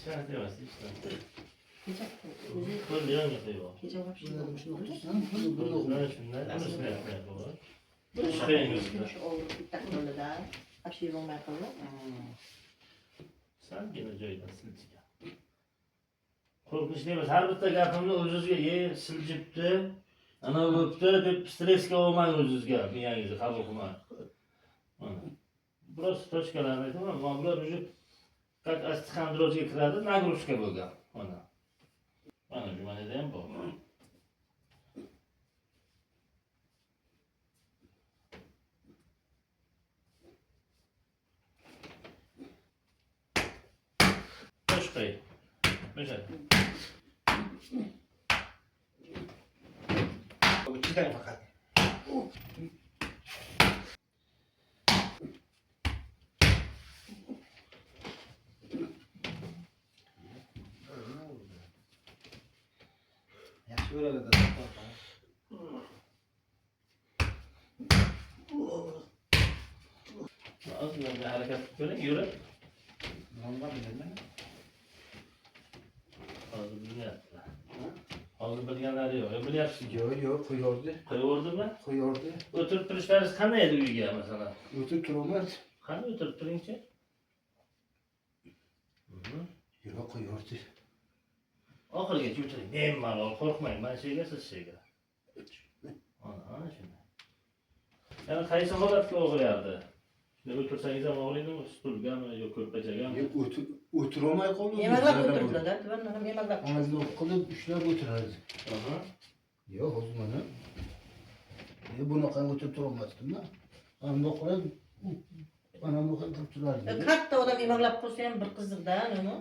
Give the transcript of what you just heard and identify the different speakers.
Speaker 1: Şans demez işte.
Speaker 2: Gece
Speaker 1: Böyle yan yapıyor.
Speaker 2: gece var şey
Speaker 3: Bunlar
Speaker 2: olmuş.
Speaker 3: şunu otursan, bunu oku.
Speaker 1: Bunlar şunlar. Bunu üstüne yapmaya yapıyorlar.
Speaker 2: Bu
Speaker 1: Çıkayım
Speaker 2: şey
Speaker 1: yoksa.
Speaker 2: şu olur bir dakika öyle daha. Aşırı olmaya kalır.
Speaker 1: Sen yine joydan silciga. Korkunç demez. Har bitta gapimni o'zizga siljibdi, ana o'pdi deb stressga olmang o'zizga, miyangizni qabul qilmang. Mana. Biroz tochkalarni aytaman, mana bular уже как astixandrozga kiradi, nagrushka bo'lgan. Mana. Mana shu manada ham bor. Toshqay. O'sha.
Speaker 3: Chidang faqat. Yaxshi bo'ladi.
Speaker 1: Ozgina harakat qiling, yurib.
Speaker 3: Nonga bilaman.
Speaker 1: Hozir bilyaptilar. Hozir bilganlari yo'q. Bilyapsiz.
Speaker 3: Yo'q, qo'yordi.
Speaker 1: Qo'yaverdimi?
Speaker 3: Qo'yordi.
Speaker 1: O'tirib turishlaringiz qanday edi uyga masalan?
Speaker 3: O'tib turaman.
Speaker 1: Qani o'tirib turingchi?
Speaker 3: Yo'q, qo'yordi.
Speaker 1: Oxirigacha o'tiring. Bemalol qo'rqmang. Men shega siz shega. Ana shunday. Yana qaysi holatga og'riyardi? Shunday o'tirsangiz ham og'riydimi? Stulgami yo ko'rpachagami?
Speaker 3: Yo'q, o'tirolmay qoldim.
Speaker 2: Yemeklab o'tiribdilar. Tubanlarım yemeklab chiqdi.
Speaker 3: Onasini qilib ushlab o'tirardi.
Speaker 1: Aha.
Speaker 3: Yo'q, hozir mana. Bunaqa o'tirib turolmasdim-da. Ammo qilib ana bu qilib turardi.
Speaker 2: Katta odam yemeklab qo'ysa ham bir qiziqda, uni.